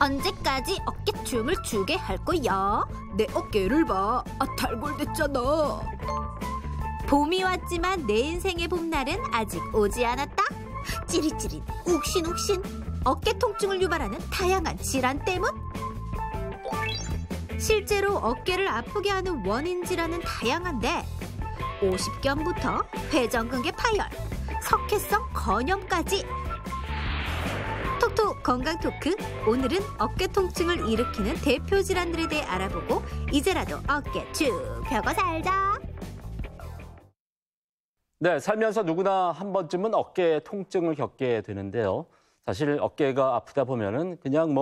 언제까지 어깨춤을 추게 할 거야? 내 어깨를 봐. 탈골됐잖아. 봄이 왔지만 내 인생의 봄날은 아직 오지 않았다. 찌릿찌릿, 욱신욱신. 어깨 통증을 유발하는 다양한 질환 때문? 실제로 어깨를 아프게 하는 원인 질환은 다양한데 오십견부터 회전근개 파열, 석회성 건염까지. 톡톡 건강 토크. 오늘은 어깨 통증을 일으키는 대표 질환들에 대해 알아보고 이제라도 어깨 쭉 펴고 살자. 네, 살면서 누구나 한 번쯤은 어깨 통증을 겪게 되는데요. 사실 어깨가 아프다 보면은 그냥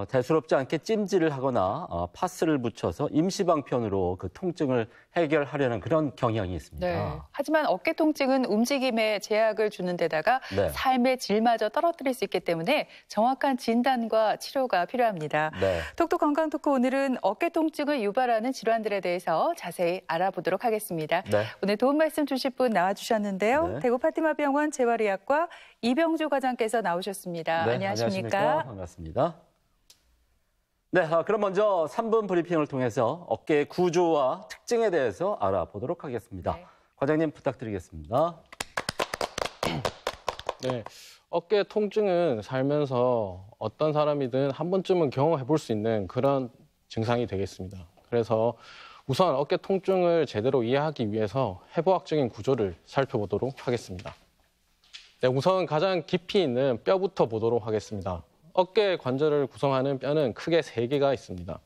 대수롭지 않게 찜질을 하거나 파스를 붙여서 임시방편으로 그 통증을 해결하려는 그런 경향이 있습니다. 네. 하지만 어깨 통증은 움직임에 제약을 주는 데다가 네. 삶의 질마저 떨어뜨릴 수 있기 때문에 정확한 진단과 치료가 필요합니다. 네. 톡톡 건강 토크 오늘은 어깨 통증을 유발하는 질환들에 대해서 자세히 알아보도록 하겠습니다. 네. 오늘 도움 말씀 주실 분 나와주셨는데요. 네. 대구 파티마병원 재활의학과 이병주 과장께서 나오셨습니다. 네, 안녕하십니까? 반갑습니다. 네, 그럼 먼저 3분 브리핑을 통해서 어깨의 구조와 특징에 대해서 알아보도록 하겠습니다. 네. 과장님 부탁드리겠습니다. 네, 어깨 통증은 살면서 어떤 사람이든 한 번쯤은 경험해 볼 수 있는 그런 증상이 되겠습니다. 그래서 우선 어깨 통증을 제대로 이해하기 위해서 해부학적인 구조를 살펴보도록 하겠습니다. 네, 우선 가장 깊이 있는 뼈부터 보도록 하겠습니다. 어깨 관절을 구성하는 뼈는 크게 3개가 있습니다.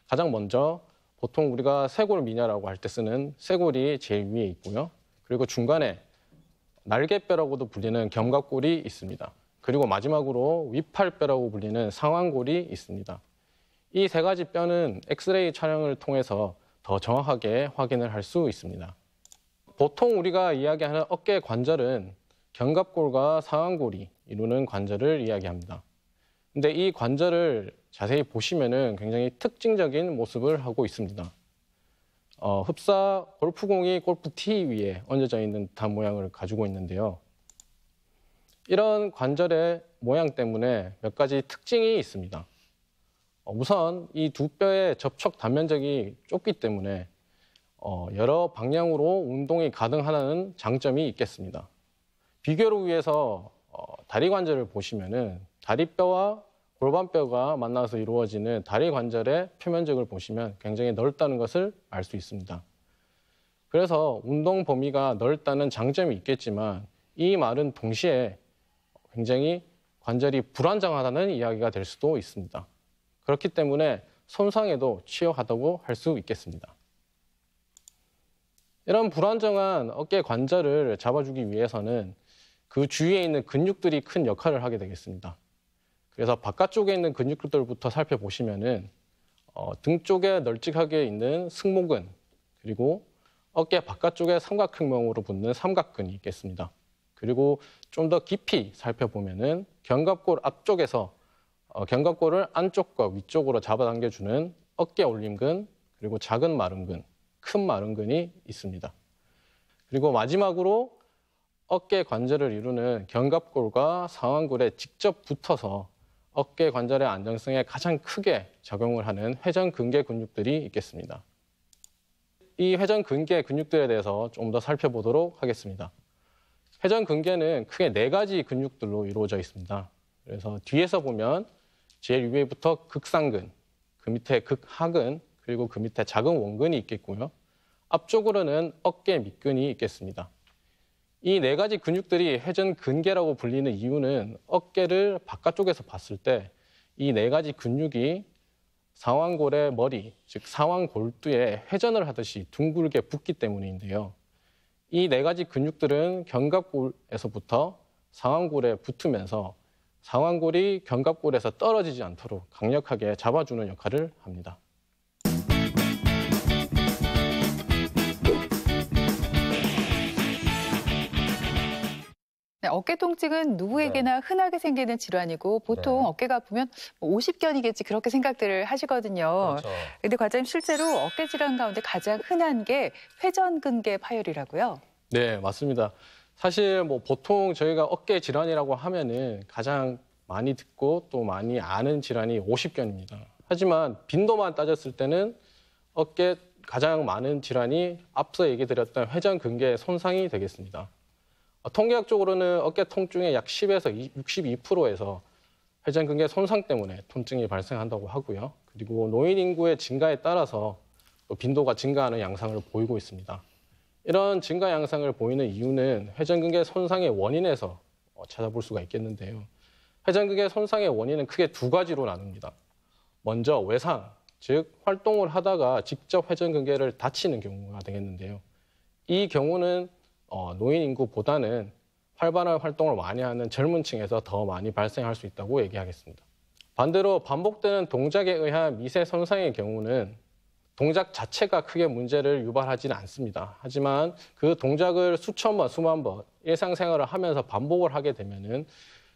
가장 먼저 보통 우리가 쇄골미냐라고 할 때 쓰는 쇄골이 제일 위에 있고요. 그리고 중간에 날개뼈라고도 불리는 견갑골이 있습니다. 그리고 마지막으로 위팔뼈라고 불리는 상완골이 있습니다. 이 3가지 뼈는 엑스레이 촬영을 통해서 더 정확하게 확인을 할 수 있습니다. 보통 우리가 이야기하는 어깨 관절은 견갑골과 상완골이 이루는 관절을 이야기합니다. 근데 이 관절을 자세히 보시면은 굉장히 특징적인 모습을 하고 있습니다. 흡사 골프공이 골프티 위에 얹어져 있는 듯한 모양을 가지고 있는데요. 이런 관절의 모양 때문에 몇 가지 특징이 있습니다. 우선 이 두 뼈의 접촉 단면적이 좁기 때문에 여러 방향으로 운동이 가능하다는 장점이 있겠습니다. 비교를 위해서 다리 관절을 보시면은 다리뼈와 골반뼈가 만나서 이루어지는 다리 관절의 표면적을 보시면 굉장히 넓다는 것을 알 수 있습니다. 그래서 운동 범위가 넓다는 장점이 있겠지만 이 말은 동시에 굉장히 관절이 불안정하다는 이야기가 될 수도 있습니다. 그렇기 때문에 손상에도 취약하다고 할 수 있겠습니다. 이런 불안정한 어깨 관절을 잡아주기 위해서는 그 주위에 있는 근육들이 큰 역할을 하게 되겠습니다. 그래서 바깥쪽에 있는 근육들부터 살펴보시면은 등 쪽에 널찍하게 있는 승모근, 그리고 어깨 바깥쪽에 삼각형모양으로 붙는 삼각근이 있겠습니다. 그리고 좀 더 깊이 살펴보면은 견갑골 앞쪽에서 견갑골을 안쪽과 위쪽으로 잡아당겨주는 어깨 올림근, 그리고 작은 마름근, 큰 마름근이 있습니다. 그리고 마지막으로 어깨 관절을 이루는 견갑골과 상완골에 직접 붙어서 어깨 관절의 안정성에 가장 크게 작용을 하는 회전근개 근육들이 있겠습니다. 이 회전근개 근육들에 대해서 좀 더 살펴보도록 하겠습니다. 회전근개는 크게 4가지 근육들로 이루어져 있습니다. 그래서 뒤에서 보면 제일 위에부터 극상근, 그 밑에 극하근, 그리고 그 밑에 작은 원근이 있겠고요. 앞쪽으로는 어깨 밑근이 있겠습니다. 이 4가지 근육들이 회전근개라고 불리는 이유는 어깨를 바깥쪽에서 봤을 때 이 4가지 근육이 상완골의 머리, 즉 상완골두에 회전을 하듯이 둥글게 붙기 때문인데요. 이 4가지 근육들은 견갑골에서부터 상완골에 붙으면서 상완골이 견갑골에서 떨어지지 않도록 강력하게 잡아주는 역할을 합니다. 네, 어깨 통증은 누구에게나 흔하게 생기는 질환이고 보통 어깨가 아프면 50견이겠지 그렇게 생각들을 하시거든요. 그렇죠. 근데 과장님 실제로 어깨 질환 가운데 가장 흔한 게 회전근개 파열이라고요? 네, 맞습니다. 사실 보통 저희가 어깨 질환이라고 하면은 가장 많이 듣고 또 많이 아는 질환이 오십견입니다. 하지만 빈도만 따졌을 때는 어깨 가장 많은 질환이 앞서 얘기 드렸던 회전근개 손상이 되겠습니다. 통계학적으로는 어깨 통증의 약 10에서 62%에서 회전근개 손상 때문에 통증이 발생한다고 하고요. 그리고 노인 인구의 증가에 따라서 또 빈도가 증가하는 양상을 보이고 있습니다. 이런 증가 양상을 보이는 이유는 회전근개 손상의 원인에서 찾아볼 수가 있겠는데요. 회전근개 손상의 원인은 크게 두 가지로 나눕니다. 먼저 외상, 즉 활동을 하다가 직접 회전근개를 다치는 경우가 되겠는데요. 이 경우는 노인 인구보다는 활발한 활동을 많이 하는 젊은 층에서 더 많이 발생할 수 있다고 얘기하겠습니다. 반대로 반복되는 동작에 의한 미세 손상의 경우는 동작 자체가 크게 문제를 유발하지는 않습니다. 하지만 그 동작을 수천 번, 수만 번 일상생활을 하면서 반복을 하게 되면은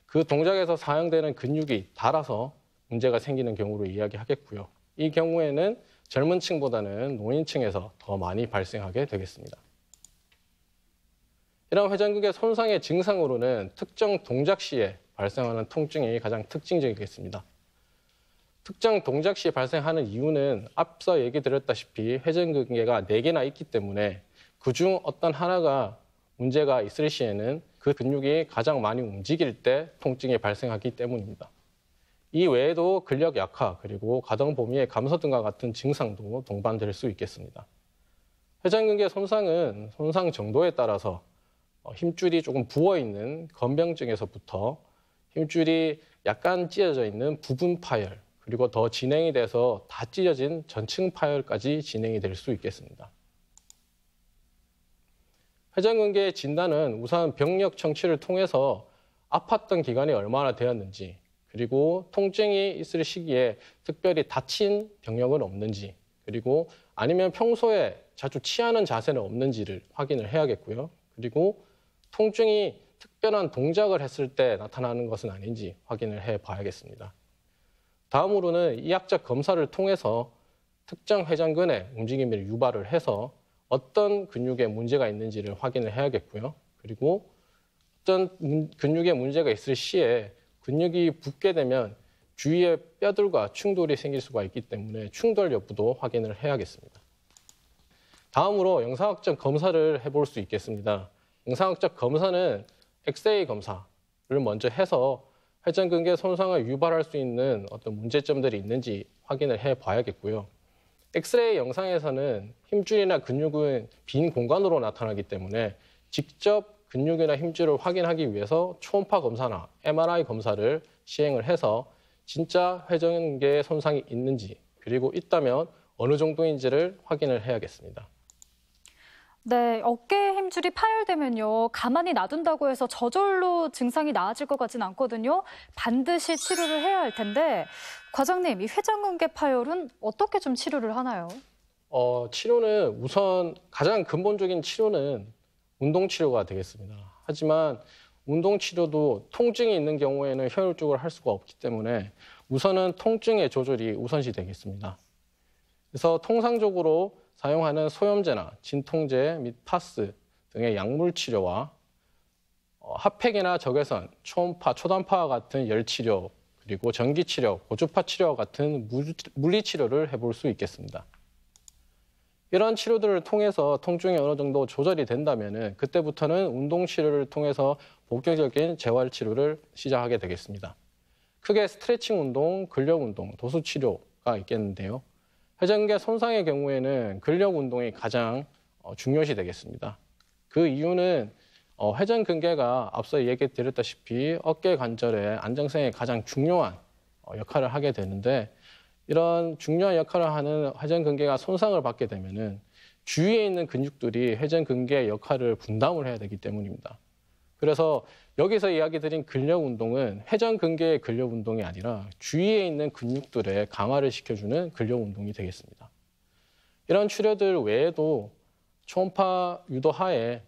그 동작에서 사용되는 근육이 닳아서 문제가 생기는 경우로 이야기하겠고요. 이 경우에는 젊은 층보다는 노인층에서 더 많이 발생하게 되겠습니다. 이런 회전근개 손상의 증상으로는 특정 동작 시에 발생하는 통증이 가장 특징적이겠습니다. 특정 동작 시 발생하는 이유는 앞서 얘기 드렸다시피 회전근개가 4개나 있기 때문에 그중 어떤 하나가 문제가 있을 시에는 그 근육이 가장 많이 움직일 때 통증이 발생하기 때문입니다. 이 외에도 근력 약화 그리고 가동 범위의 감소 등과 같은 증상도 동반될 수 있겠습니다. 회전근개 손상은 손상 정도에 따라서 힘줄이 조금 부어있는 건병증에서부터 힘줄이 약간 찢어져 있는 부분 파열, 그리고 더 진행이 돼서 다 찢어진 전층 파열까지 진행이 될 수 있겠습니다. 회전근개의 진단은 우선 병력 청취를 통해서 아팠던 기간이 얼마나 되었는지, 그리고 통증이 있을 시기에 특별히 다친 병력은 없는지, 그리고 아니면 평소에 자주 취하는 자세는 없는지를 확인을 해야겠고요. 그리고 통증이 특별한 동작을 했을 때 나타나는 것은 아닌지 확인을 해봐야겠습니다. 다음으로는 이학적 검사를 통해서 특정 회전근의 움직임을 유발을 해서 어떤 근육에 문제가 있는지를 확인을 해야겠고요. 그리고 어떤 근육에 문제가 있을 시에 근육이 붓게 되면 주위의 뼈들과 충돌이 생길 수가 있기 때문에 충돌 여부도 확인을 해야겠습니다. 다음으로 영상학적 검사를 해볼 수 있겠습니다. 영상학적 검사는 엑스레이 검사를 먼저 해서 회전근개 손상을 유발할 수 있는 어떤 문제점들이 있는지 확인을 해봐야겠고요. 엑스레이 영상에서는 힘줄이나 근육은 빈 공간으로 나타나기 때문에 직접 근육이나 힘줄을 확인하기 위해서 초음파 검사나 MRI 검사를 시행을 해서 진짜 회전근개 손상이 있는지, 그리고 있다면 어느 정도인지를 확인을 해야겠습니다. 네, 어깨 힘줄이 파열되면요, 가만히 놔둔다고 해서 저절로 증상이 나아질 것 같진 않거든요. 반드시 치료를 해야 할 텐데, 과장님, 이 회전근개 파열은 어떻게 좀 치료를 하나요? 치료는 우선 가장 근본적인 치료는 운동치료가 되겠습니다. 하지만 운동치료도 통증이 있는 경우에는 효율적으로 할 수가 없기 때문에 우선은 통증의 조절이 우선시 되겠습니다. 그래서 통상적으로 사용하는 소염제나 진통제 및 파스 등의 약물 치료와 핫팩이나 적외선, 초음파, 초단파와 같은 열치료, 그리고 전기치료, 고주파 치료와 같은 물리치료를 해볼 수 있겠습니다. 이런 치료들을 통해서 통증이 어느 정도 조절이 된다면 그때부터는 운동치료를 통해서 본격적인 재활치료를 시작하게 되겠습니다. 크게 스트레칭 운동, 근력 운동, 도수치료가 있겠는데요. 회전근개 손상의 경우에는 근력 운동이 가장 중요시 되겠습니다. 그 이유는 회전근개가 앞서 얘기 드렸다시피 어깨 관절의 안정성에 가장 중요한 역할을 하게 되는데, 이런 중요한 역할을 하는 회전근개가 손상을 받게 되면은 주위에 있는 근육들이 회전근개의 역할을 분담을 해야 되기 때문입니다. 그래서 여기서 이야기 드린 근력 운동은 회전근개의 근력 운동이 아니라 주위에 있는 근육들의 강화를 시켜주는 근력 운동이 되겠습니다. 이런 치료들 외에도 초음파 유도 하에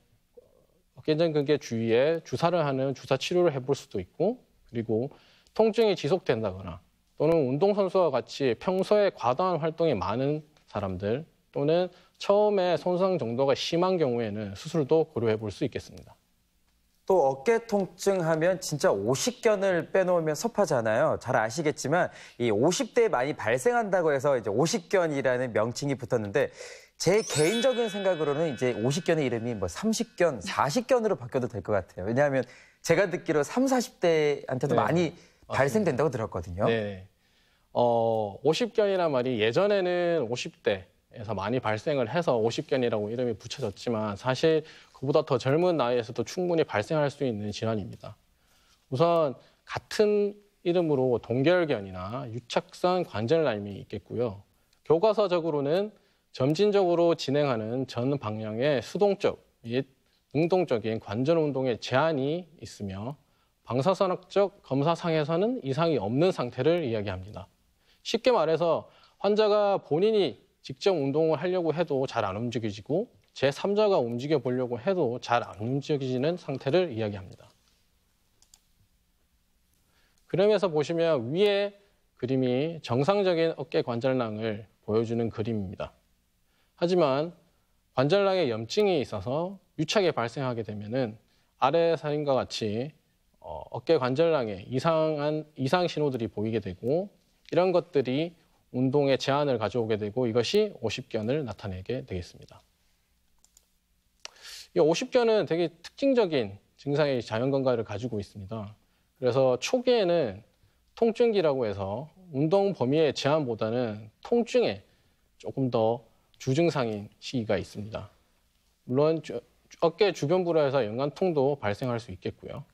회전근개 주위에 주사를 하는 주사 치료를 해볼 수도 있고, 그리고 통증이 지속된다거나 또는 운동선수와 같이 평소에 과다한 활동이 많은 사람들, 또는 처음에 손상 정도가 심한 경우에는 수술도 고려해 볼 수 있겠습니다. 또 어깨 통증 하면 진짜 50견을 빼놓으면 섭하잖아요. 잘 아시겠지만 이 50대에 많이 발생한다고 해서 이제 50견이라는 명칭이 붙었는데 제 개인적인 생각으로는 이제 50견의 이름이 뭐 30견, 40견으로 바뀌어도 될 것 같아요. 왜냐하면 제가 듣기로 30, 40대한테도 네, 많이 맞습니다. 발생된다고 들었거든요. 네. 50견이란 말이 예전에는 50대에서 많이 발생을 해서 50견이라고 이름이 붙여졌지만 사실 그보다 더 젊은 나이에서도 충분히 발생할 수 있는 질환입니다. 우선 같은 이름으로 동결견이나 유착성 관절염이 있겠고요. 교과서적으로는 점진적으로 진행하는 전 방향의 수동적 및 능동적인 관절 운동에 제한이 있으며 방사선학적 검사상에서는 이상이 없는 상태를 이야기합니다. 쉽게 말해서 환자가 본인이 직접 운동을 하려고 해도 잘 안 움직여지고 제3자가 움직여 보려고 해도 잘 안 움직여지는 상태를 이야기합니다. 그림에서 보시면 위에 그림이 정상적인 어깨 관절낭을 보여주는 그림입니다. 하지만 관절낭에 염증이 있어서 유착이 발생하게 되면은 아래 사진과 같이 어깨 관절낭에 이상 신호들이 보이게 되고 이런 것들이 운동에 제한을 가져오게 되고 이것이 50견을 나타내게 되겠습니다. 이 50견은 되게 특징적인 증상의 자연건강을 가지고 있습니다. 그래서 초기에는 통증기라고 해서 운동 범위의 제한보다는 통증에 조금 더 주증상인 시기가 있습니다. 물론 어깨 주변부로 해서 연관통도 발생할 수 있겠고요.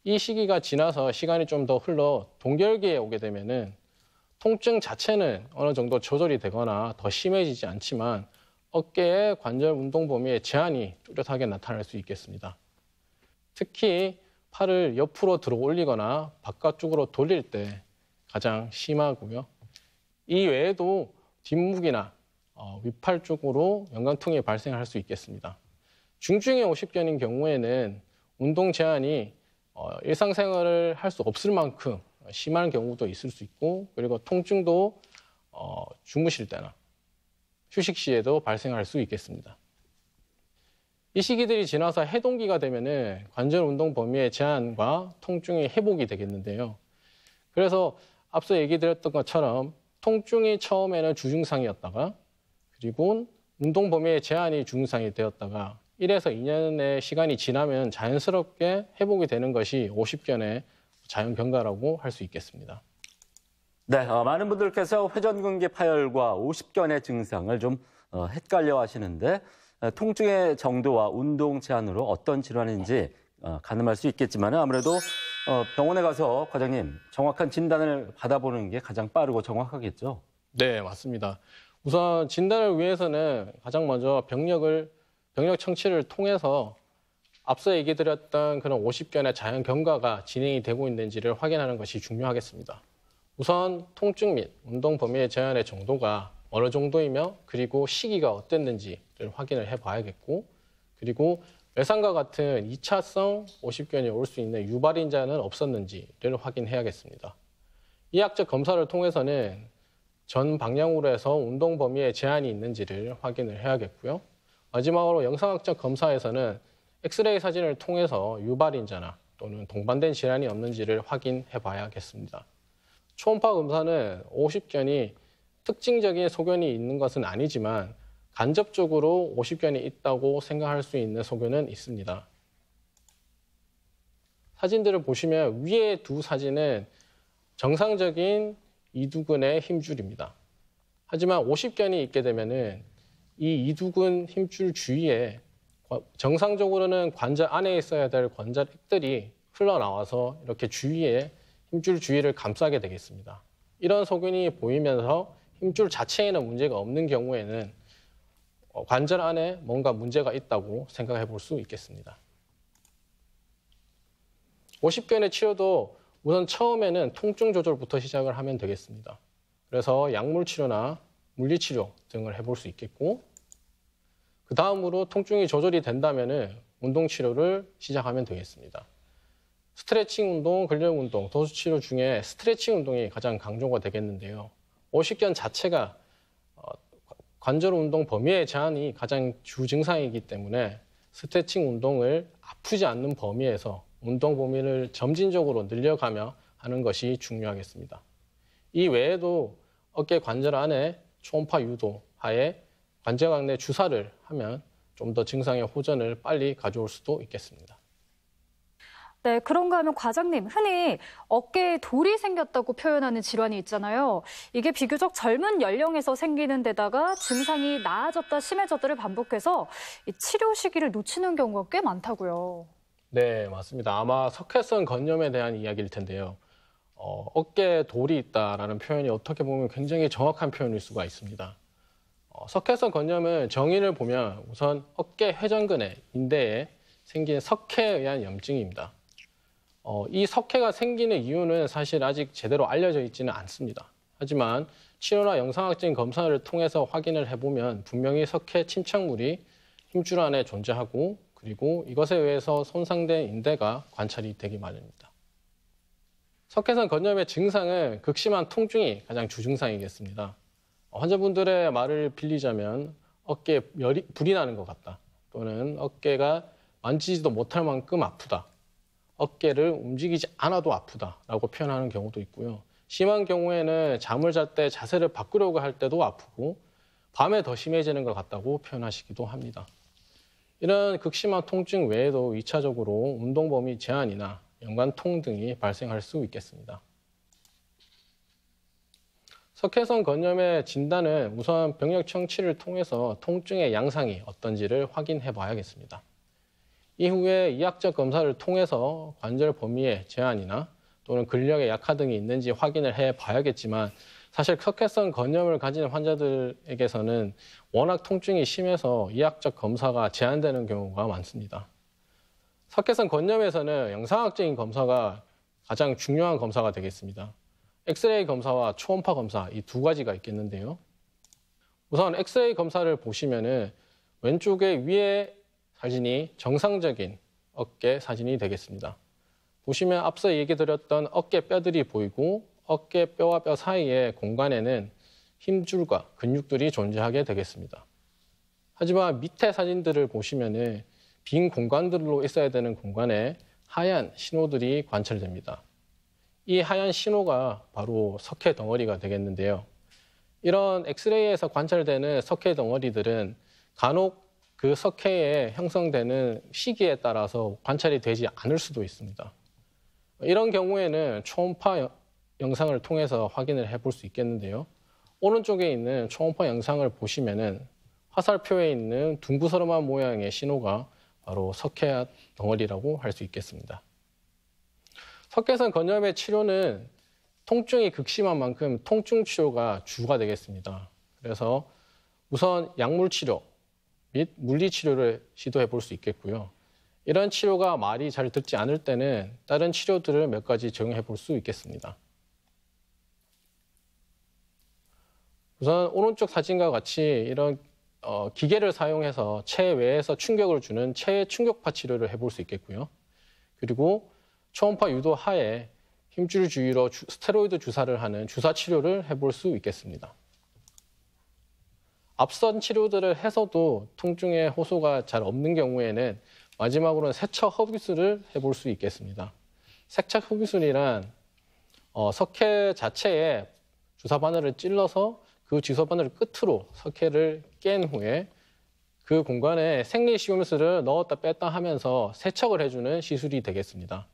이 시기가 지나서 시간이 좀 더 흘러 동결기에 오게 되면은 통증 자체는 어느 정도 조절이 되거나 더 심해지지 않지만 어깨의 관절 운동 범위의 제한이 뚜렷하게 나타날 수 있겠습니다. 특히 팔을 옆으로 들어 올리거나 바깥쪽으로 돌릴 때 가장 심하고요. 이 외에도 뒷목이나 윗팔 쪽으로 연관통이 발생할 수 있겠습니다. 중증의 50견인 경우에는 운동 제한이 일상생활을 할 수 없을 만큼 심한 경우도 있을 수 있고 그리고 통증도 주무실 때나 휴식 시에도 발생할 수 있겠습니다. 이 시기들이 지나서 해동기가 되면은 관절 운동 범위의 제한과 통증이 회복이 되겠는데요. 그래서 앞서 얘기 드렸던 것처럼 통증이 처음에는 주증상이었다가 그리고 운동 범위의 제한이 주증상이 되었다가 1에서 2년의 시간이 지나면 자연스럽게 회복이 되는 것이 50견의 자연 경과라고 할 수 있겠습니다. 네, 많은 분들께서 회전근개 파열과 50견의 증상을 좀 헷갈려 하시는데 통증의 정도와 운동 제한으로 어떤 질환인지 가늠할 수 있겠지만 아무래도 병원에 가서 과장님 정확한 진단을 받아보는 게 가장 빠르고 정확하겠죠? 네, 맞습니다. 우선 진단을 위해서는 가장 먼저 병력 청취를 통해서 앞서 얘기 드렸던 그런 50견의 자연 경과가 진행이 되고 있는지를 확인하는 것이 중요하겠습니다. 우선 통증 및 운동 범위의 제한의 정도가 어느 정도이며 그리고 시기가 어땠는지를 확인을 해봐야겠고 그리고 외상과 같은 2차성 50견이 올 수 있는 유발인자는 없었는지를 확인해야겠습니다. 이학적 검사를 통해서는 전 방향으로 해서 운동 범위에 제한이 있는지를 확인을 해야겠고요. 마지막으로 영상학적 검사에서는 엑스레이 사진을 통해서 유발인자나 또는 동반된 질환이 없는지를 확인해 봐야겠습니다. 초음파 검사는 50견이 특징적인 소견이 있는 것은 아니지만 간접적으로 50견이 있다고 생각할 수 있는 소견은 있습니다. 사진들을 보시면 위에 두 사진은 정상적인 이두근의 힘줄입니다. 하지만 50견이 있게 되면은 이 이두근 힘줄 주위에 정상적으로는 관절 안에 있어야 될 관절액들이 흘러나와서 이렇게 주위에 힘줄 주위를 감싸게 되겠습니다. 이런 소견이 보이면서 힘줄 자체에는 문제가 없는 경우에는 관절 안에 뭔가 문제가 있다고 생각해 볼 수 있겠습니다. 50견의 치료도 우선 처음에는 통증 조절부터 시작을 하면 되겠습니다. 그래서 약물 치료나 물리치료 등을 해볼 수 있겠고 그 다음으로 통증이 조절이 된다면 운동 치료를 시작하면 되겠습니다. 스트레칭 운동, 근력 운동, 도수 치료 중에 스트레칭 운동이 가장 강조가 되겠는데요. 50견 자체가 관절 운동 범위의 제한이 가장 주 증상이기 때문에 스트레칭 운동을 아프지 않는 범위에서 운동 범위를 점진적으로 늘려가며 하는 것이 중요하겠습니다. 이 외에도 어깨 관절 안에 초음파 유도 하에 관절각 내 주사를 하면 좀 더 증상의 호전을 빨리 가져올 수도 있겠습니다. 네, 그런가 하면 과장님, 흔히 어깨에 돌이 생겼다고 표현하는 질환이 있잖아요. 이게 비교적 젊은 연령에서 생기는 데다가 증상이 나아졌다 심해졌다를 반복해서 이 치료 시기를 놓치는 경우가 꽤 많다고요. 네, 맞습니다. 아마 석회성 건염에 대한 이야기일 텐데요. 어깨에 돌이 있다라는 표현이 어떻게 보면 굉장히 정확한 표현일 수가 있습니다. 석회성 건염은 정의를 보면 우선 어깨 회전근의 인대에 생긴 석회에 의한 염증입니다. 이 석회가 생기는 이유는 사실 아직 제대로 알려져 있지는 않습니다. 하지만 치료나 영상학적인 검사를 통해서 확인을 해보면 분명히 석회 침착물이 힘줄 안에 존재하고 그리고 이것에 의해서 손상된 인대가 관찰이 되기 마련입니다. 석회성 건염의 증상은 극심한 통증이 가장 주증상이겠습니다. 환자분들의 말을 빌리자면 어깨에 불이 나는 것 같다. 또는 어깨가 만지지도 못할 만큼 아프다. 어깨를 움직이지 않아도 아프다라고 표현하는 경우도 있고요. 심한 경우에는 잠을 잘 때 자세를 바꾸려고 할 때도 아프고 밤에 더 심해지는 것 같다고 표현하시기도 합니다. 이런 극심한 통증 외에도 2차적으로 운동 범위 제한이나 연관통 등이 발생할 수 있겠습니다. 석회성 건염의 진단은 우선 병력 청취를 통해서 통증의 양상이 어떤지를 확인해 봐야겠습니다. 이후에 이학적 검사를 통해서 관절 범위의 제한이나 또는 근력의 약화 등이 있는지 확인을 해 봐야겠지만 사실 석회성 건염을 가진 환자들에게서는 워낙 통증이 심해서 이학적 검사가 제한되는 경우가 많습니다. 석회성 건염에서는 영상학적인 검사가 가장 중요한 검사가 되겠습니다. 엑스레이 검사와 초음파 검사 이 두 가지가 있겠는데요. 우선 엑스레이 검사를 보시면은 왼쪽에 위에 사진이 정상적인 어깨 사진이 되겠습니다. 보시면 앞서 얘기 드렸던 어깨 뼈들이 보이고 어깨 뼈와 뼈 사이의 공간에는 힘줄과 근육들이 존재하게 되겠습니다. 하지만 밑에 사진들을 보시면은 빈 공간들로 있어야 되는 공간에 하얀 신호들이 관찰됩니다. 이 하얀 신호가 바로 석회 덩어리가 되겠는데요. 이런 엑스레이에서 관찰되는 석회 덩어리들은 간혹 그 석회에 형성되는 시기에 따라서 관찰이 되지 않을 수도 있습니다. 이런 경우에는 초음파 영상을 통해서 확인을 해볼 수 있겠는데요. 오른쪽에 있는 초음파 영상을 보시면은 화살표에 있는 둥그스름한 모양의 신호가 바로 석회 덩어리라고 할 수 있겠습니다. 석회성 건염의 치료는 통증이 극심한 만큼 통증 치료가 주가 되겠습니다. 그래서 우선 약물 치료 및 물리 치료를 시도해 볼 수 있겠고요. 이런 치료가 말이 잘 듣지 않을 때는 다른 치료들을 몇 가지 적용해 볼 수 있겠습니다. 우선 오른쪽 사진과 같이 이런 기계를 사용해서 체외에서 충격을 주는 체외 충격파 치료를 해볼 수 있겠고요. 그리고 초음파 유도 하에 힘줄 주위로 스테로이드 주사를 하는 주사 치료를 해볼 수 있겠습니다. 앞선 치료들을 해서도 통증의 호소가 잘 없는 경우에는 마지막으로는 세척 허브기술을 해볼 수 있겠습니다. 세척 허브기술이란 석회 자체에 주사 바늘을 찔러서 그 주사 바늘 끝으로 석회를 깬 후에 그 공간에 생리식염수를 넣었다 뺐다 하면서 세척을 해주는 시술이 되겠습니다.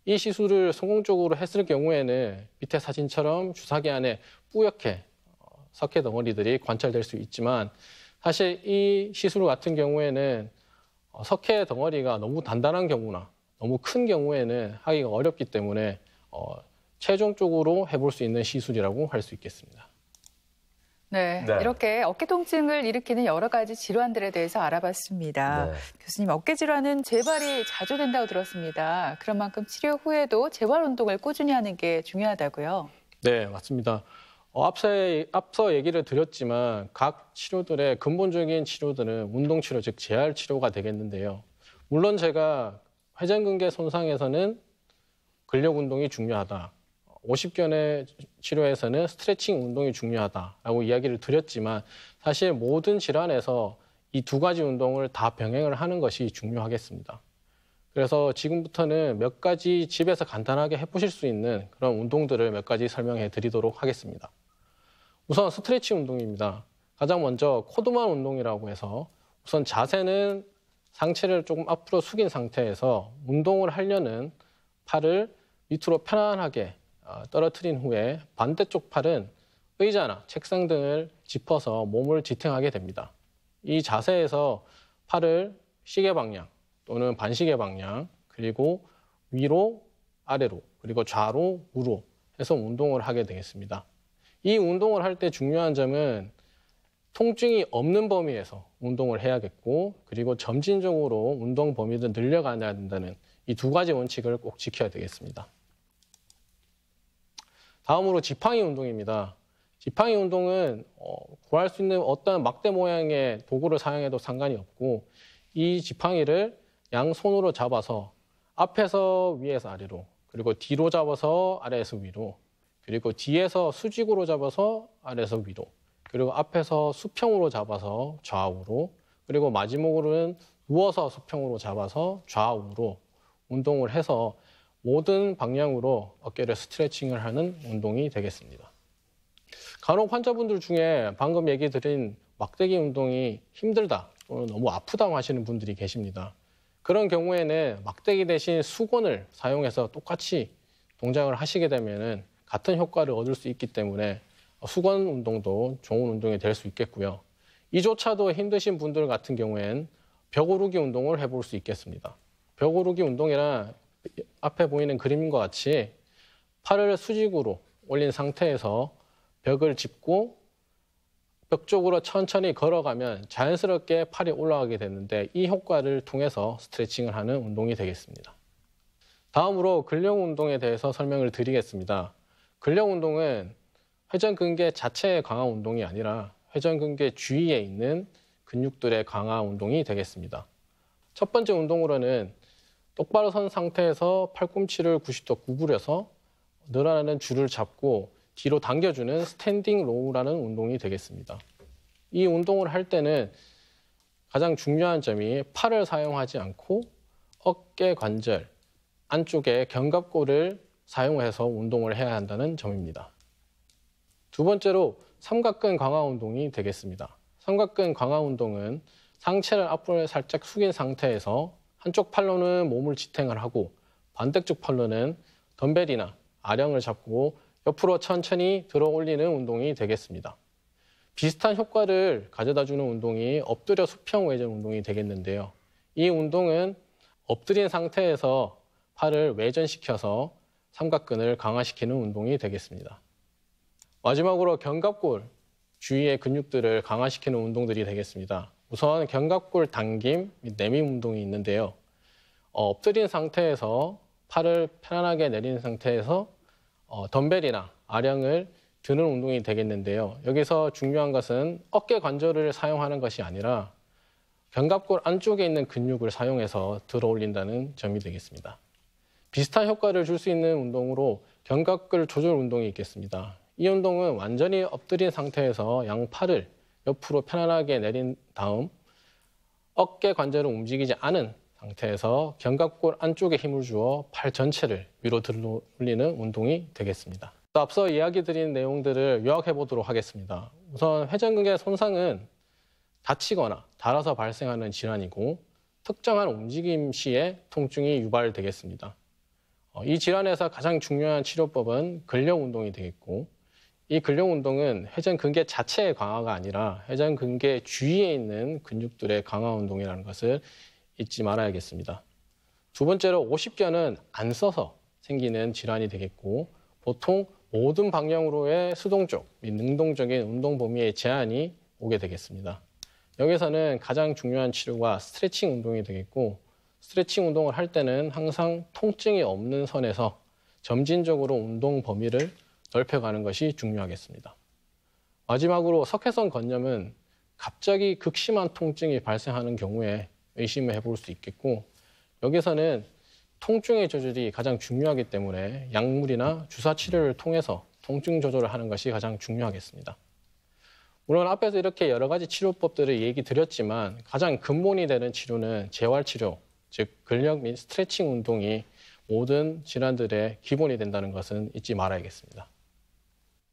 이 시술을 성공적으로 했을 경우에는 밑에 사진처럼 주사기 안에 뿌옇게 석회 덩어리들이 관찰될 수 있지만 사실 이 시술 같은 경우에는 석회 덩어리가 너무 단단한 경우나 너무 큰 경우에는 하기가 어렵기 때문에 최종적으로 해볼 수 있는 시술이라고 할 수 있겠습니다. 네, 이렇게 어깨 통증을 일으키는 여러 가지 질환들에 대해서 알아봤습니다. 네. 교수님, 어깨 질환은 재발이 자주 된다고 들었습니다. 그런 만큼 치료 후에도 재활 운동을 꾸준히 하는 게 중요하다고요? 네, 맞습니다. 앞서 얘기를 드렸지만 각 치료들의 근본적인 치료들은 운동치료, 즉 재활 치료가 되겠는데요. 물론 제가 회전근개 손상에서는 근력 운동이 중요하다. 50견의 치료에서는 스트레칭 운동이 중요하다라고 이야기를 드렸지만 사실 모든 질환에서 이 두 가지 운동을 다 병행을 하는 것이 중요하겠습니다. 그래서 지금부터는 몇 가지 집에서 간단하게 해보실 수 있는 그런 운동들을 몇 가지 설명해 드리도록 하겠습니다. 우선 스트레칭 운동입니다. 가장 먼저 코드만 운동이라고 해서 우선 자세는 상체를 조금 앞으로 숙인 상태에서 운동을 하려는 팔을 밑으로 편안하게 떨어뜨린 후에 반대쪽 팔은 의자나 책상 등을 짚어서 몸을 지탱하게 됩니다. 이 자세에서 팔을 시계 방향 또는 반시계 방향, 그리고 위로, 아래로, 그리고 좌로, 우로 해서 운동을 하게 되겠습니다. 이 운동을 할 때 중요한 점은 통증이 없는 범위에서 운동을 해야겠고, 그리고 점진적으로 운동 범위를 늘려가야 된다는 이 두 가지 원칙을 꼭 지켜야 되겠습니다. 다음으로 지팡이 운동입니다. 지팡이 운동은 구할 수 있는 어떤 막대 모양의 도구를 사용해도 상관이 없고, 이 지팡이를 양손으로 잡아서 앞에서 위에서 아래로, 그리고 뒤로 잡아서 아래에서 위로, 그리고 뒤에서 수직으로 잡아서 아래에서 위로, 그리고 앞에서 수평으로 잡아서 좌우로, 그리고 마지막으로는 누워서 수평으로 잡아서 좌우로 운동을 해서 모든 방향으로 어깨를 스트레칭을 하는 운동이 되겠습니다. 간혹 환자분들 중에 방금 얘기 드린 막대기 운동이 힘들다 또는 너무 아프다고 하시는 분들이 계십니다. 그런 경우에는 막대기 대신 수건을 사용해서 똑같이 동작을 하시게 되면 같은 효과를 얻을 수 있기 때문에 수건 운동도 좋은 운동이 될 수 있겠고요. 이조차도 힘드신 분들 같은 경우엔 벽 오르기 운동을 해볼 수 있겠습니다. 벽 오르기 운동이란 앞에 보이는 그림과 같이 팔을 수직으로 올린 상태에서 벽을 짚고 벽 쪽으로 천천히 걸어가면 자연스럽게 팔이 올라가게 되는데, 이 효과를 통해서 스트레칭을 하는 운동이 되겠습니다. 다음으로 근력 운동에 대해서 설명을 드리겠습니다. 근력 운동은 회전근개 자체의 강화 운동이 아니라 회전근개 주위에 있는 근육들의 강화 운동이 되겠습니다. 첫 번째 운동으로는 똑바로 선 상태에서 팔꿈치를 90도 구부려서 늘어나는 줄을 잡고 뒤로 당겨주는 스탠딩 로우라는 운동이 되겠습니다. 이 운동을 할 때는 가장 중요한 점이 팔을 사용하지 않고 어깨 관절 안쪽에 견갑골을 사용해서 운동을 해야 한다는 점입니다. 두 번째로 삼각근 강화 운동이 되겠습니다. 삼각근 강화 운동은 상체를 앞으로 살짝 숙인 상태에서 한쪽 팔로는 몸을 지탱을 하고 반대쪽 팔로는 덤벨이나 아령을 잡고 옆으로 천천히 들어 올리는 운동이 되겠습니다. 비슷한 효과를 가져다주는 운동이 엎드려 수평 외전 운동이 되겠는데요. 이 운동은 엎드린 상태에서 팔을 외전시켜서 삼각근을 강화시키는 운동이 되겠습니다. 마지막으로 견갑골 주위의 근육들을 강화시키는 운동들이 되겠습니다. 우선 견갑골 당김 및 내밈 운동이 있는데요. 엎드린 상태에서 팔을 편안하게 내린 상태에서 덤벨이나 아령을 드는 운동이 되겠는데요. 여기서 중요한 것은 어깨 관절을 사용하는 것이 아니라 견갑골 안쪽에 있는 근육을 사용해서 들어 올린다는 점이 되겠습니다. 비슷한 효과를 줄 수 있는 운동으로 견갑골 조절 운동이 있겠습니다. 이 운동은 완전히 엎드린 상태에서 양팔을 옆으로 편안하게 내린 다음 어깨 관절을 움직이지 않은 상태에서 견갑골 안쪽에 힘을 주어 팔 전체를 위로 들어 올리는 운동이 되겠습니다. 앞서 이야기 드린 내용들을 요약해 보도록 하겠습니다. 우선 회전근개 손상은 다치거나 닳아서 발생하는 질환이고 특정한 움직임 시에 통증이 유발되겠습니다. 이 질환에서 가장 중요한 치료법은 근력 운동이 되겠고, 이 근력 운동은 회전근개 자체의 강화가 아니라 회전근개 주위에 있는 근육들의 강화 운동이라는 것을 잊지 말아야겠습니다. 두 번째로 오십견은 안 써서 생기는 질환이 되겠고, 보통 모든 방향으로의 수동적 및 능동적인 운동 범위의 제한이 오게 되겠습니다. 여기서는 가장 중요한 치료가 스트레칭 운동이 되겠고, 스트레칭 운동을 할 때는 항상 통증이 없는 선에서 점진적으로 운동 범위를 넓혀가는 것이 중요하겠습니다. 마지막으로 석회성 건염은 갑자기 극심한 통증이 발생하는 경우에 의심을 해볼 수 있겠고, 여기서는 통증의 조절이 가장 중요하기 때문에 약물이나 주사 치료를 통해서 통증 조절을 하는 것이 가장 중요하겠습니다. 물론 앞에서 이렇게 여러 가지 치료법들을 얘기 드렸지만 가장 근본이 되는 치료는 재활치료, 즉 근력 및 스트레칭 운동이 모든 질환들의 기본이 된다는 것은 잊지 말아야겠습니다.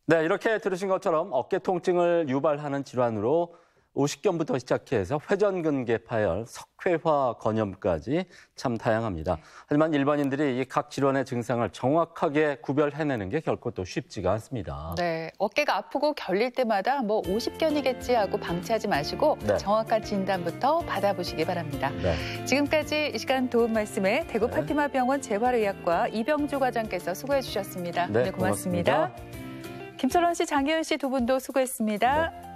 네, 이렇게 들으신 것처럼 어깨 통증을 유발하는 질환으로 오십견부터 시작해서 회전근개 파열, 석회화 건염까지 참 다양합니다. 하지만 일반인들이 이 각 질환의 증상을 정확하게 구별해내는 게 결코 또 쉽지가 않습니다. 네, 어깨가 아프고 결릴 때마다 뭐 50견이겠지 하고 방치하지 마시고 네. 정확한 진단부터 받아보시기 바랍니다. 네. 지금까지 이 시간 도움 말씀에 대구 네. 파티마 병원 재활의학과 이병주 과장께서 수고해 주셨습니다. 네, 오늘 고맙습니다. 김철원 씨, 장혜은 씨 두 분도 수고했습니다. 네.